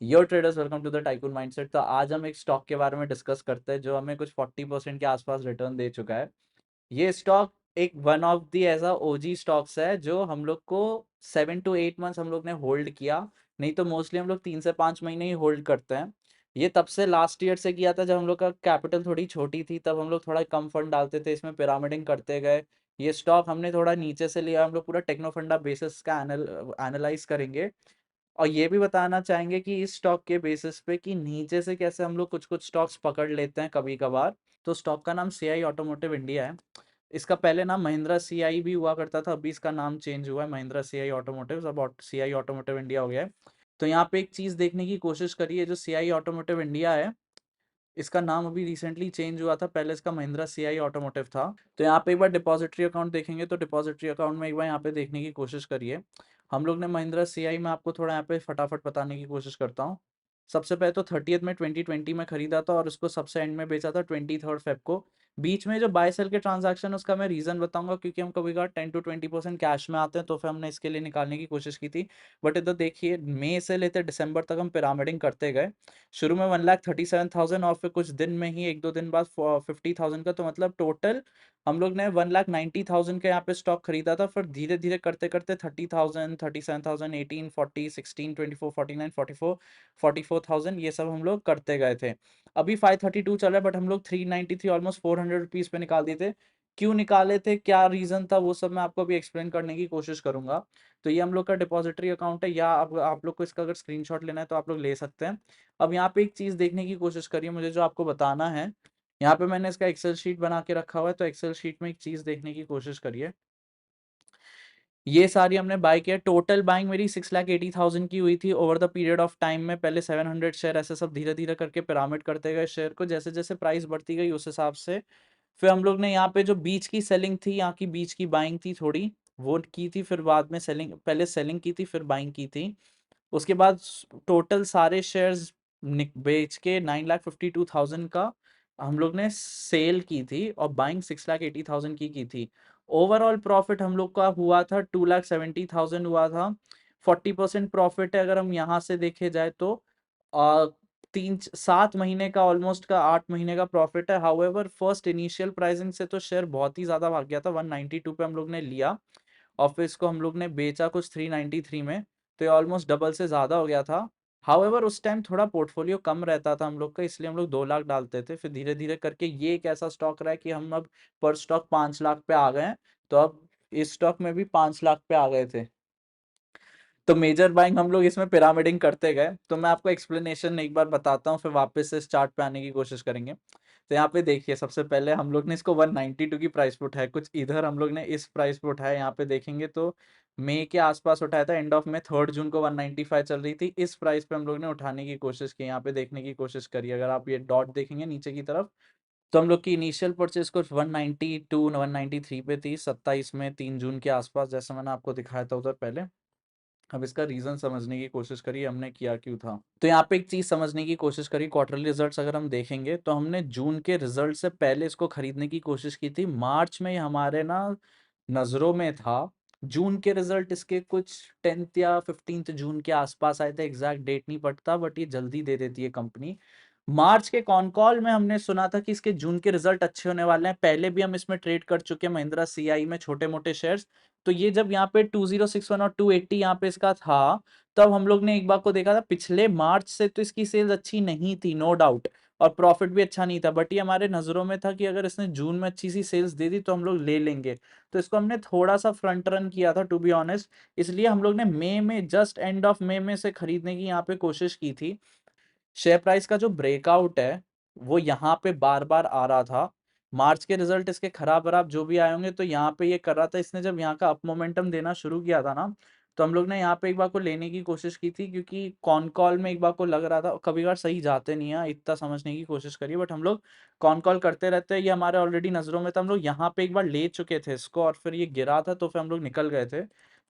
Yo traders, welcome to the tycoon mindset. तो आज हम एक स्टॉक के बारे में डिस्कस करते हैं जो हमें कुछ 40% के आसपास रिटर्न दे चुका है। ये स्टॉक एक वन ऑफ दी ऐसा ओजी स्टॉक्स है जो हम लोग को 7 to 8 मंथ्स हम लोग ने होल्ड किया। नहीं तो मोस्टली हम लोग 3 से 5 महीने ही होल्ड करते हैं। ये तब से लास्ट ईयर से किया था जब हम लोग का कैपिटल थोड़ी छोटी थी, तब हम लोग थोड़ा कम फंड डालते थे, इसमें पिरामिडिंग करते गए। ये स्टॉक हमने थोड़ा नीचे से लिया, हम लोग पूरा टेक्नो फंडा बेसिस का एनालाइज करेंगे। और ये भी बताना चाहेंगे कि इस स्टॉक के बेसिस पे कि नीचे से कैसे हम लोग कुछ कुछ स्टॉक्स पकड़ लेते हैं कभी कभार। तो स्टॉक का नाम सीआई ऑटोमोटिव इंडिया है। इसका पहले नाम महिंद्रा सीआई भी हुआ करता था, अभी इसका नाम चेंज हुआ है महिंद्रा सीआई ऑटोमोटिव, अब सीआई ऑटोमोटिव इंडिया हो गया है। तो यहाँ पे एक चीज देखने की कोशिश करिए, जो सीआई ऑटोमोटिव इंडिया है इसका नाम अभी रिसेंटली चेंज हुआ था, पहले इसका महिंद्रा सीआई ऑटोमोटिव था। तो यहाँ पे एक बार डिपॉजिटरी अकाउंट देखेंगे तो डिपॉजिटरी अकाउंट में एक बार यहाँ पे देखने की कोशिश करिए। हम लोग ने महिंद्रा सीआई में आपको थोड़ा यहाँ पे फटाफट बताने की कोशिश करता हूँ। सबसे पहले तो 30th में 2020 में खरीदा था और उसको सबसे एंड में बेचा था 23rd फेब को। बीच में जो बाय सेल के ट्रांजैक्शन उसका मैं रीजन बताऊंगा, क्योंकि हम कभी कभार 10 to 20% कैश में आते हैं तो फिर हमने इसके लिए निकालने की कोशिश की थी। बट इधर देखिए, मई से लेते दिसंबर तक हम पिरामिडिंग करते गए। शुरू में 1,37,000 और फिर कुछ दिन में ही एक दो दिन बाद 50,000 का, तो मतलब टोटल हम लोग ने 1,90,000 का यहाँ पे स्टॉक खरीदा था। फिर धीरे धीरे करते करते 30,000, 37,000, 18, 40, 16, 24, 49, 44, 44,000 ये सब हम लोग करते गए थे। अभी 532 चल रहा है, बट हम लोग 393 ऑलमोस्ट 400 रुपीज पे निकाल दिए थे। क्यों निकाले थे, क्या रीजन था, वो सब मैं आपको अभी एक्सप्लेन करने की कोशिश करूंगा। तो ये हम लोग का डिपॉजिटरी अकाउंट है, या आप लोग को इसका अगर स्क्रीनशॉट लेना है तो आप लोग ले सकते हैं। अब यहाँ पे एक चीज देखने की कोशिश करिए, मुझे जो आपको बताना है। यहाँ पे मैंने इसका एक्सेल शीट बना के रखा हुआ है, तो एक्सेल शीट में एक चीज देखने की कोशिश करिए। ये सारी हमने बाय किया, टोटल बाइंग मेरी 6,80,000 की हुई थी over the period of time में। पहले 700 शेयर, ऐसे सब धीरे धीरे करके पिरामिड करते गए शेयर को, जैसे जैसे प्राइस बढ़ती गई उस हिसाब से। फिर हम लोग ने यहाँ पे जो बीच की सेलिंग थी, यहाँ की बीच की बाइंग थी थोड़ी, वो की थी। फिर बाद में सेलिंग, पहले सेलिंग की थी फिर बाइंग की थी। उसके बाद टोटल सारे शेयर्स बेच के 9,52,000 का हम लोग ने सेल की थी, और बाइंग 6,80,000 की थी। ओवरऑल प्रॉफिट हम लोग का हुआ था 2,70,000 हुआ था। 40% प्रॉफिट है अगर हम यहाँ से देखे जाए तो। आ, 3 7 महीने का, ऑलमोस्ट का 8 महीने का प्रॉफिट है। हाउएवर फर्स्ट इनिशियल प्राइसिंग से तो शेयर बहुत ही ज्यादा भाग गया था, 192 पे हम लोग ने लिया और फिर इसको हम लोग ने बेचा कुछ 393 में। तो ये ऑलमोस्ट डबल से ज़्यादा हो गया था। हाउएवर उस टाइम थोड़ा पोर्टफोलियो कम रहता था हम लोग का, इसलिए हम लोग 2 लाख डालते थे। फिर धीरे धीरे करके ये एक ऐसा स्टॉक रहा है कि हम अब पर स्टॉक 5 लाख पे आ गए हैं। तो अब इस स्टॉक में भी 5 लाख पे आ गए थे। तो मेजर बाइंग हम लोग इसमें पिरामिडिंग करते गए। तो मैं आपको एक्सप्लेनेशन एक बार बताता हूँ, फिर वापस से इस चार्ट पे आने की कोशिश करेंगे। तो यहाँ पे देखिए, सबसे पहले हम लोग ने इसको 192 की प्राइस पे उठाया, कुछ इधर हम लोग ने इस प्राइस पे उठाया। यहाँ पे देखेंगे तो मई के आसपास उठाया था, एंड ऑफ में 3 जून को 195 चल रही थी, इस प्राइस पे हम लोग ने उठाने की कोशिश की। यहाँ पे देखने की कोशिश करिए, अगर आप ये डॉट देखेंगे नीचे की तरफ, तो हम लोग की इनिशियल परचेज कुछ 192 193 पे थी, 27 में 3 जून के आसपास, जैसे मैंने आपको दिखाया था उधर पहले। अब इसका रीजन समझने की कोशिश करिए, हमने किया क्यों था। तो यहाँ पे एक चीज समझने की कोशिश करी, क्वार्टरली रिजल्ट्स अगर हम देखेंगे तो हमने जून के रिजल्ट से पहले इसको खरीदने की कोशिश की थी। मार्च में ये हमारे ना नजरों में था। जून के रिजल्ट इसके कुछ 10th या 15th जून के आसपास आए थे, एग्जैक्ट डेट नहीं पड़ता, बट ये जल्दी दे देती है कंपनी। मार्च के कॉन कॉल में हमने सुना था कि इसके जून के रिजल्ट अच्छे होने वाले हैं। पहले भी हम इसमें ट्रेड कर चुके हैं महिंद्रा सीआई में, छोटे मोटे शेयर्स। तो ये जब यहाँ पे 2061 और 280 यहाँ पे इसका था, तब हम लोग ने एक बार को देखा था। पिछले मार्च से तो इसकी सेल्स अच्छी नहीं थी, नो डाउट, और प्रॉफिट भी अच्छा नहीं था, बट ये हमारे नजरों में था कि अगर इसने जून में अच्छी सी सेल्स दे दी तो हम लोग ले लेंगे। तो इसको हमने थोड़ा सा फ्रंट रन किया था, टू बी ऑनेस्ट। इसलिए हम लोग ने मई में, जस्ट एंड ऑफ मई में से खरीदने की यहाँ पे कोशिश की थी। शेयर प्राइस का जो ब्रेकआउट है वो यहाँ पे बार बार आ रहा था। मार्च के रिजल्ट इसके खराब खराब जो भी आए होंगे, तो यहाँ पे ये कर रहा था। इसने जब यहाँ का अप मोमेंटम देना शुरू किया था ना, तो हम लोग ने यहाँ पे एक बार को लेने की कोशिश की थी, क्योंकि कॉन कॉल में एक बार को लग रहा था, कभी बार सही जाते नहीं है, इतना समझने की कोशिश करिए, बट हम लोग कॉन कॉल करते रहते हैं। ये हमारे ऑलरेडी नजरों में था, हम लोग यहाँ पे एक बार ले चुके थे इसको, और फिर ये गिरा था तो फिर हम लोग निकल गए थे।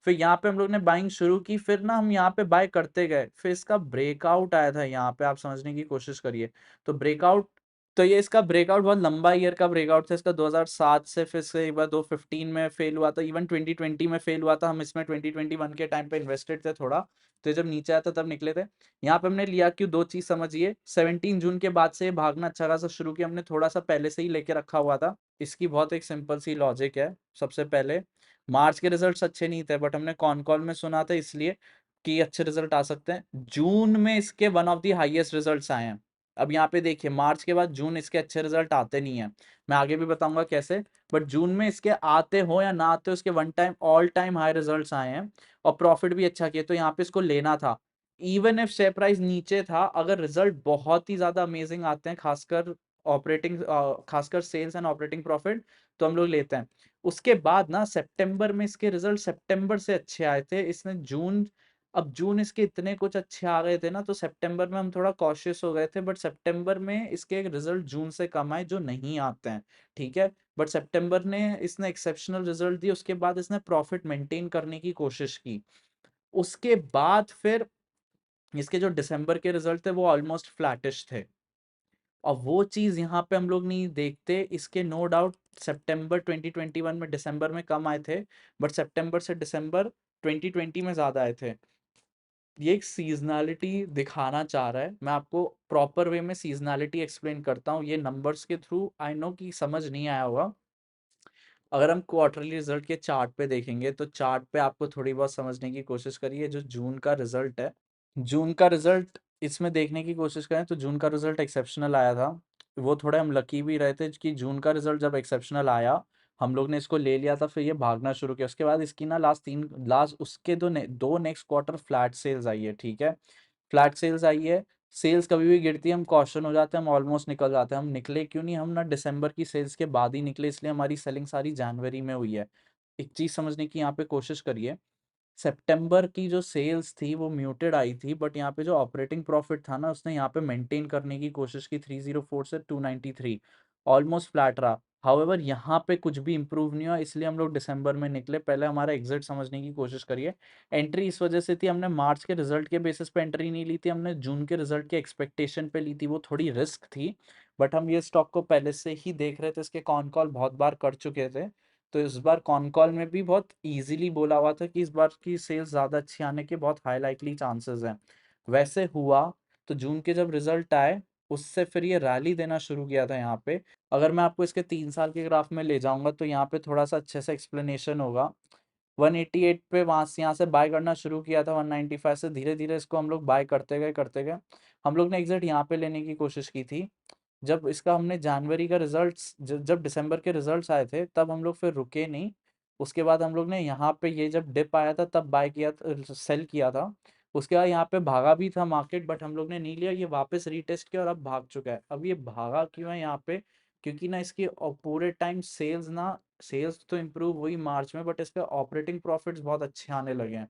फिर यहाँ पे हम लोग ने बाइंग शुरू की, फिर ना हम यहाँ पे बाय करते गए, फिर इसका ब्रेकआउट आया था यहाँ पे, आप समझने की कोशिश करिए। तो ब्रेकआउट तो ये इसका ब्रेकआउट बहुत लंबा ईयर का ब्रेकआउट था इसका 2007 से, फिर से एक बार 2015 में फेल हुआ था, इवन 2020 में फेल हुआ था। हम इसमें 2021 के टाइम पे इन्वेस्टेड थे थोड़ा, तो जब नीचे आया था तब निकले थे। यहाँ पे हमने लिया क्यों, दो चीज समझिए। 17 जून के बाद से ये भागना अच्छा खासा शुरू किया, हमने थोड़ा सा पहले से ही लेके रखा हुआ था। इसकी बहुत एक सिंपल सी लॉजिक है। सबसे पहले मार्च के रिजल्ट्स अच्छे नहीं थे, बट हमने कॉन कॉल में सुना था इसलिए कि अच्छे रिजल्ट आ सकते हैं। जून में इसके one of the highest results आए हैं। अब यहाँ पे देखिए, मार्च के बाद जून इसके अच्छे रिजल्ट आते नहीं है, मैं आगे भी बताऊंगा कैसे। बट जून में इसके आते हो या ना आते हो, इसके one time all time high results आए हैं और प्रॉफिट भी अच्छा किया, तो यहाँ पे इसको लेना था। इवन इफ शेयर प्राइस नीचे था, अगर रिजल्ट बहुत ही ज्यादा अमेजिंग आते हैं, खासकर ऑपरेटिंग, खासकर सेल्स एंड ऑपरेटिंग प्रॉफिट, तो हम लोग लेते हैं। उसके बाद ना सितंबर में इसके रिजल्ट सितंबर से अच्छे आए थे, इसने जून, अब जून इसके इतने कुछ अच्छे आ गए थे ना, तो सितंबर में हम थोड़ा कॉशियस हो गए थे, बट सितंबर में इसके रिजल्ट जून से कम आए जो नहीं आते हैं, ठीक है। बट सितंबर ने इसने एक्सेप्शनल रिजल्ट दिए, उसके बाद इसने प्रॉफिट मेंटेन करने की कोशिश की। उसके बाद फिर इसके जो दिसंबर के रिजल्ट थे वो ऑलमोस्ट फ्लैटिश थे, और वो चीज यहाँ पे हम लोग नहीं देखते। इसके नो डाउट सितंबर 2021 में दिसंबर में कम आए थे, बट सितंबर से दिसंबर 2020 में ज्यादा आए थे। ये एक सीजनैलिटी दिखाना चाह रहा है। मैं आपको प्रॉपर वे में सीजनैलिटी एक्सप्लेन करता हूँ, ये नंबर्स के थ्रू आई नो कि समझ नहीं आया होगा। अगर हम क्वार्टरली रिजल्ट के चार्ट पे देखेंगे, तो चार्ट पे आपको थोड़ी बहुत समझने की कोशिश करिए। जो जून का रिजल्ट है, जून का रिजल्ट इसमें देखने की कोशिश करें, तो जून का रिजल्ट एक्सेप्शनल आया था। वो थोड़े हम लकी भी रहे थे कि जून का रिजल्ट जब एक्सेप्शनल आया, हम लोग ने इसको ले लिया था, फिर ये भागना शुरू किया। उसके बाद इसकी ना लास्ट उसके दो नेक्स्ट क्वार्टर फ्लैट सेल्स आई है, ठीक है। फ्लैट सेल्स आई है। सेल्स कभी भी गिरती है हम कॉशन हो जाते हैं, हम ऑलमोस्ट निकल जाते हैं। हम निकले क्यों नहीं, हम ना दिसंबर की सेल्स के बाद ही निकले, इसलिए हमारी सेलिंग सारी जनवरी में हुई है। एक चीज समझने की यहाँ पे कोशिश करिए, सितंबर की जो सेल्स थी वो म्यूटेड आई थी, बट यहाँ पे जो ऑपरेटिंग प्रॉफिट था ना, उसने यहाँ पे मेंटेन करने की कोशिश की, 304 से 293, ऑलमोस्ट फ्लैट रहा। हाउएवर यहाँ पे कुछ भी इंप्रूव नहीं हुआ, इसलिए हम लोग दिसंबर में निकले। पहले हमारा एग्जिट समझने की कोशिश करिए। एंट्री इस वजह से थी, हमने मार्च के रिजल्ट के बेसिस पे एंट्री नहीं ली थी, हमने जून के रिजल्ट के एक्सपेक्टेशन पे ली थी, वो थोड़ी रिस्क थी। बट हम ये स्टॉक को पहले से ही देख रहे थे, इसके कॉन कॉल बहुत बार कर चुके थे, तो इस बार कॉन कॉल में भी बहुत इजीली बोला हुआ था कि इस बार की सेल्स ज़्यादा अच्छी आने के बहुत हाई लाइकली चांसेस हैं। वैसे हुआ। तो जून के जब रिजल्ट आए, उससे फिर ये रैली देना शुरू किया था यहाँ पे। अगर मैं आपको इसके 3 साल के ग्राफ में ले जाऊंगा, तो यहाँ पे थोड़ा सा अच्छे से एक्सप्लेनेशन होगा। 188 पे वहां से यहाँ से बाय करना शुरू किया था, 195 से धीरे धीरे इसको हम लोग बाय करते गए। हम लोग ने एग्जिट यहाँ पे लेने की कोशिश की थी। जब इसका हमने जनवरी का रिजल्ट्स, जब दिसंबर के रिजल्ट्स आए थे, तब हम लोग फिर रुके नहीं। उसके बाद हम लोग ने यहाँ पे ये जब डिप आया था तब बाय किया, सेल किया था। उसके बाद यहाँ पे भागा भी था मार्केट, बट हम लोग ने नहीं लिया, ये वापस रीटेस्ट किया और अब भाग चुका है। अब ये भागा क्यों है यहाँ पे, क्योंकि ना इसकी पूरे टाइम सेल्स ना, सेल्स तो इम्प्रूव हुई मार्च में, बट इसके ऑपरेटिंग प्रॉफिट्स बहुत अच्छे आने लगे हैं।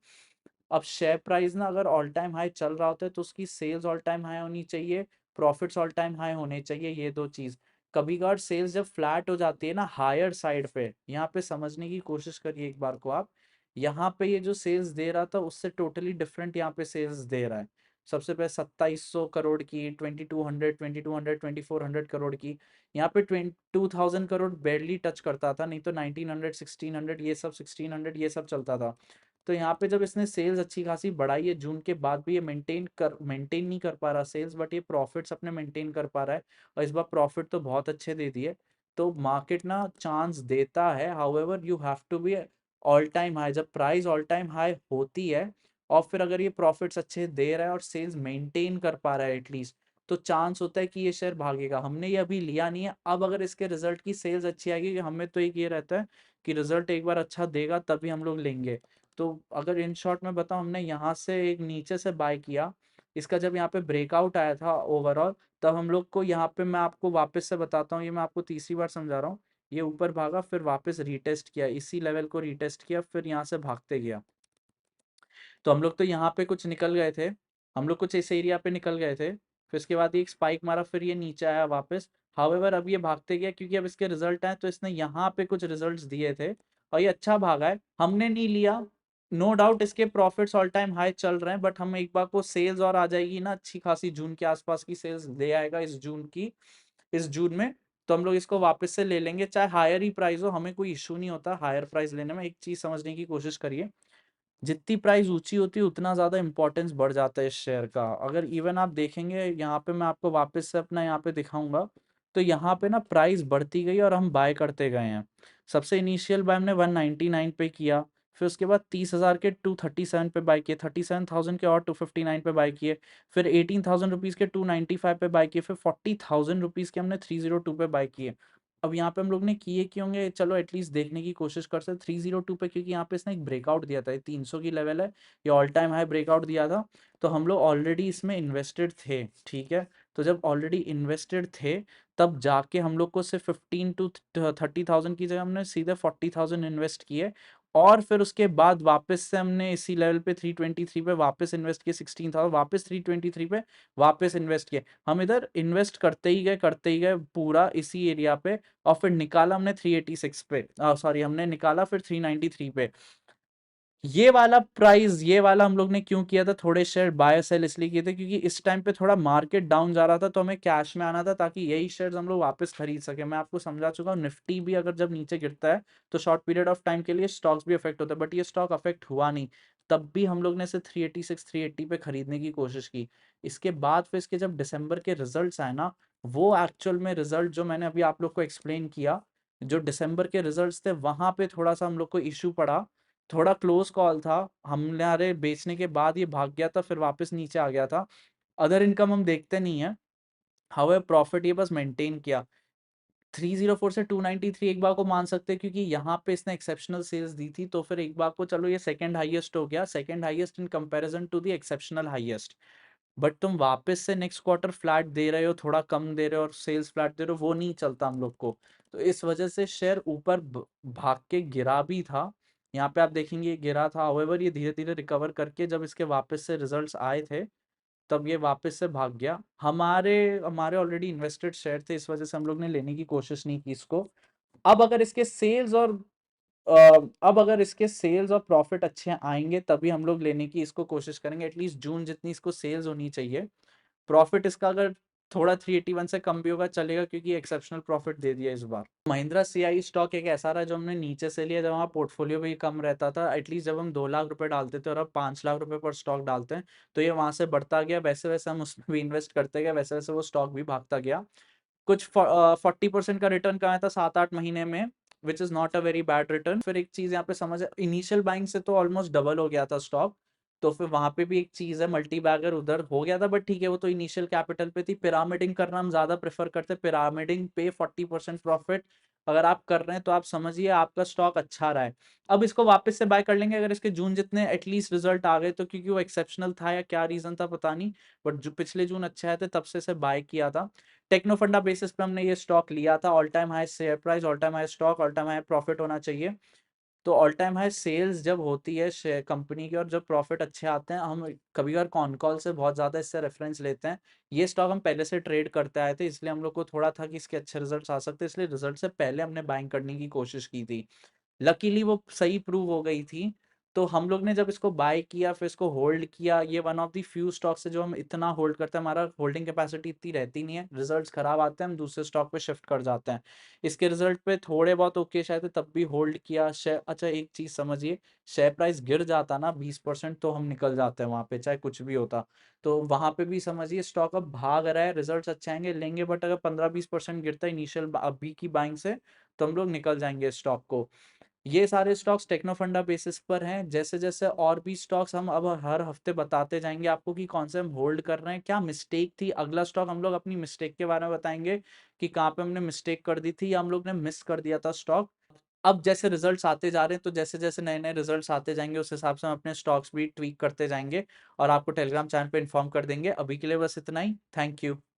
अब शेयर प्राइस ना अगर ऑल टाइम हाई चल रहा होता है, तो उसकी सेल्स ऑल टाइम हाई होनी चाहिए, प्रॉफिट्स ऑल टाइम हाई होने चाहिए, ये दो चीज। कभी कभार सेल्स जब फ्लैट हो जाती है ना हायर साइड पे, यहाँ पे समझने की कोशिश करिए एक बार को आप। यहाँ पे ये जो सेल्स दे रहा था उससे टोटली डिफरेंट यहाँ पे सेल्स दे रहा है। सबसे पहले 2700 करोड़ की, 2200, 2200, 2400 करोड़ की। यहाँ पे 2000 करोड़ बेरली टच करता था, नहीं तो 1900, 1600, ये सब 1600 ये सब चलता था। तो यहाँ पे जब इसने सेल्स अच्छी खासी बढ़ाई है जून के बाद भी, ये मेंटेन नहीं कर पा रहा सेल्स, बट ये प्रॉफिट्स अपने मेंटेन कर पा रहा है, और इस बार प्रॉफिट तो बहुत अच्छे दे दिए। तो मार्केट ना चांस देता है, however you have to be all time high. जब प्राइस ऑल टाइम हाई होती है, और फिर अगर ये प्रॉफिट्स अच्छे दे रहा है और सेल्स मेंटेन कर पा रहा है एटलीस्ट, तो चांस होता है कि ये शेयर भागेगा। हमने ये अभी लिया नहीं है, अब अगर इसके रिजल्ट की सेल्स अच्छी आएगी, हमें तो एक ये रहता है कि रिजल्ट एक बार अच्छा देगा तभी हम लोग लेंगे। तो अगर इन शॉर्ट में बताऊं, हमने यहाँ से एक नीचे से बाय किया, इसका जब यहाँ पे ब्रेकआउट आया था ओवरऑल, तब हम लोग को यहाँ पे, मैं आपको वापस से बताता हूँ, ये मैं आपको तीसरी बार समझा रहा हूँ। ये ऊपर भागा, फिर वापस रीटेस्ट किया, इसी लेवल को रीटेस्ट किया, फिर यहाँ से भागते गया। तो हम लोग तो यहाँ पे कुछ निकल गए थे, हम लोग कुछ इस एरिया पे निकल गए थे, फिर उसके बाद ये एक स्पाइक मारा, फिर ये नीचे आया वापस। हाउएवर अब ये भागते गया, क्योंकि अब इसके रिजल्ट आए, तो इसने यहाँ पे कुछ रिजल्ट्स दिए थे और ये अच्छा भागा है, हमने नहीं लिया। नो डाउट इसके प्रॉफिट्स ऑल टाइम हाई चल रहे हैं, बट हम एक बार को सेल्स और आ जाएगी ना अच्छी खासी, जून के आसपास की सेल्स दे आएगा इस जून की, इस जून में, तो हम लोग इसको वापस से ले लेंगे, चाहे हायर ही प्राइस हो, हमें कोई इश्यू नहीं होता हायर प्राइस लेने में। एक चीज़ समझने की कोशिश करिए, जितनी प्राइस ऊँची होती है उतना ज़्यादा इम्पोर्टेंस बढ़ जाता है इस शेयर का। अगर इवन आप देखेंगे यहाँ पे, मैं आपको वापस से अपना यहाँ पे दिखाऊँगा, तो यहाँ पे ना प्राइस बढ़ती गई और हम बाय करते गए हैं। सबसे इनिशियल बाय हमने 199 पे किया, फिर उसके बाद 30,000 के 237 पे बाय किए, 37,000 के और 259 पे बाय किए, फिर 18,000 रुपीज़ के 295 पे बाय किए, फिर 40,000 रुपीज़ के हमने 302 पे बाय किए। अब यहाँ पे हम लोग ने किए क्यों होंगे, चलो एटलीस्ट देखने की कोशिश कर सकते 302 पे, क्योंकि यहाँ पे इसने एक ब्रेकआउट दिया था, ये 300 की लेवल है, ये ऑल टाइम हाई ब्रेकआउट दिया था, तो हम लोग ऑलरेडी इसमें इन्वेस्टेड थे, ठीक है। तो जब ऑलरेडी इन्वेस्टेड थे, तब जाके हम लोग को सिर्फ 15 टू 30,000 की जगह हमने सीधे 40,000 इन्वेस्ट किए, और फिर उसके बाद वापस से हमने इसी लेवल पे 323 पे वापस इन्वेस्ट किए, 16,000 वापस 323 पे वापस इन्वेस्ट किए। हम इधर इन्वेस्ट करते ही गए पूरा इसी एरिया पे, और फिर निकाला हमने 386 पे, सॉरी हमने निकाला फिर 393 पे। ये वाला हम लोग ने क्यों किया था, थोड़े शेयर बाय सेल इसलिए किए थे क्योंकि इस टाइम पे थोड़ा मार्केट डाउन जा रहा था, तो हमें कैश में आना था ताकि यही शेयर्स हम लोग वापस खरीद सके। मैं आपको समझा चुका हूँ, निफ्टी भी अगर जब नीचे गिरता है तो शॉर्ट पीरियड ऑफ टाइम के लिए स्टॉक्स भी अफेक्ट होता है, बट ये स्टॉक अफेक्ट हुआ नहीं, तब भी हम लोग ने इसे 386 380 पे खरीदने की कोशिश की। इसके बाद फिर इसके जब दिसंबर के रिजल्ट्स आए ना, वो एक्चुअल में रिजल्ट जो मैंने अभी आप लोग को एक्सप्लेन किया, जो दिसंबर के रिजल्ट्स थे, वहां पे थोड़ा सा हम लोग को इशू पड़ा, थोड़ा क्लोज कॉल था, हमारे बेचने के बाद ये भाग गया था, फिर वापस नीचे आ गया था। अदर इनकम हम देखते नहीं है, हाउएवर प्रॉफिट ये बस मेंटेन किया। 304 से 293 एक बार को मान सकते हैं, क्योंकि यहाँ पे इसने एक्सेप्शनल सेल्स दी थी, तो फिर एक बार को चलो ये सेकंड हाईएस्ट हो गया, second highest in comparison to the exceptional highest. But तुम वापस से नेक्स्ट क्वार्टर फ्लैट दे रहे हो, थोड़ा कम दे रहे हो और सेल्स फ्लैट दे रहे हो, वो नहीं चलता हम लोग को। तो इस वजह से शेयर ऊपर भाग के गिरा भी था, यहाँ पे आप देखेंगे ये गिरा था, हाउएवर ये धीरे धीरे रिकवर करके जब इसके वापस से रिजल्ट्स आए थे, तब ये वापस से भाग गया। हमारे हमारे ऑलरेडी इन्वेस्टेड शेयर थे, इस वजह से हम लोग ने लेने की कोशिश नहीं की इसको। अब अगर इसके सेल्स और अब अगर इसके सेल्स और प्रॉफिट अच्छे आएंगे, तभी हम लोग लेने की इसको कोशिश करेंगे, एटलीस्ट जून जितनी इसको सेल्स होनी चाहिए। प्रॉफिट इसका अगर थोड़ा 381 से कम भी होगा चलेगा, क्योंकि एक्सेप्शनल प्रॉफिट दे दिया इस बार। महिंद्रा सीआई स्टॉक एक ऐसा रहा जो हमने नीचे से लिया, जब हमारा पोर्टफोलियो भी कम रहता था, एटलीस्ट जब हम 2 लाख रुपए डालते थे और अब 5 लाख रुपए पर स्टॉक डालते हैं, तो ये वहां से बढ़ता गया, वैसे वैसे हम उसमें भी इन्वेस्ट करते गए, वैसे वैसे वो स्टॉक भी भागता गया। कुछ 40% का रिटर्न कमाया था 7-8 महीने में, which is not a very bad return. फिर एक चीज यहाँ पे समझ, इनिशियल बाइंग से तो ऑलमोस्ट डबल हो गया था स्टॉक, तो फिर वहां पे भी एक चीज है, मल्टी बैगर उधर हो गया था, बट ठीक है, वो तो इनिशियल कैपिटल पे थी। पिरामिडिंग करना हम ज्यादा प्रेफर करते हैं, पिरामिडिंग पे 40% प्रॉफिट अगर आप कर रहे हैं तो आप समझिए आपका स्टॉक अच्छा रहा है। अब इसको वापस से बाय कर लेंगे अगर इसके जून जितने एटलीस्ट रिजल्ट आ गए तो, क्योंकि वो एक्सेप्शनल था या क्या रीजन था पता नहीं, बट जो पिछले जून अच्छे आए थे तब से इसे बाय किया था। टेक्नो फंडा बेसिस पे हमने ये स्टॉक लिया था, all time high share price, all time high stock, all time high profit होना चाहिए। तो ऑल टाइम हाई सेल्स जब होती है शेयर कंपनी की और जब प्रॉफिट अच्छे आते हैं, हम कभी कभार कॉन कॉल से बहुत ज़्यादा इससे रेफरेंस लेते हैं। ये स्टॉक हम पहले से ट्रेड करते आए थे, इसलिए हम लोग को थोड़ा था कि इसके अच्छे रिजल्ट्स आ सकते हैं, इसलिए रिजल्ट से पहले हमने बाइंग करने की कोशिश की थी। लकीली वो सही प्रूव हो गई थी। तो हम लोग ने जब इसको बाय किया, फिर इसको होल्ड किया, ये one of the few stocks है जो हम इतना होल्ड करते हैं, हमारा होल्डिंग कैपेसिटी इतनी रहती नहीं है, रिजल्ट्स खराब आते हैं हम दूसरे स्टॉक पे शिफ्ट कर जाते हैं। इसके रिजल्ट पे थोड़े बहुत ओके शायद थे, तब भी होल्ड किया शेयर। अच्छा एक चीज समझिए, शेयर प्राइस गिर जाता ना 20%, तो हम निकल जाते हैं वहां पे, चाहे कुछ भी होता। तो वहां पे भी समझिए स्टॉक अब भाग रहा है, रिजल्ट्स अच्छे आएंगे लेंगे, बट अगर 15-20% गिरता है इनिशियल अभी की बाइंग से, तो हम लोग निकल जाएंगे स्टॉक को। ये सारे स्टॉक्स टेक्नो फंडा बेसिस पर हैं। जैसे जैसे और भी स्टॉक्स हम अब हर हफ्ते बताते जाएंगे आपको कि कौन से हम होल्ड कर रहे हैं, क्या मिस्टेक थी। अगला स्टॉक हम लोग अपनी मिस्टेक के बारे में बताएंगे कि कहाँ पे हमने मिस्टेक कर दी थी या हम लोग ने मिस कर दिया था स्टॉक। अब जैसे रिजल्ट्स आते जा रहे हैं, तो जैसे जैसे नए नए रिजल्ट्स आते जाएंगे, उस हिसाब से हम अपने स्टॉक्स भी ट्वीक करते जाएंगे और आपको टेलीग्राम चैनल पे इन्फॉर्म कर देंगे। अभी के लिए बस इतना ही, थैंक यू।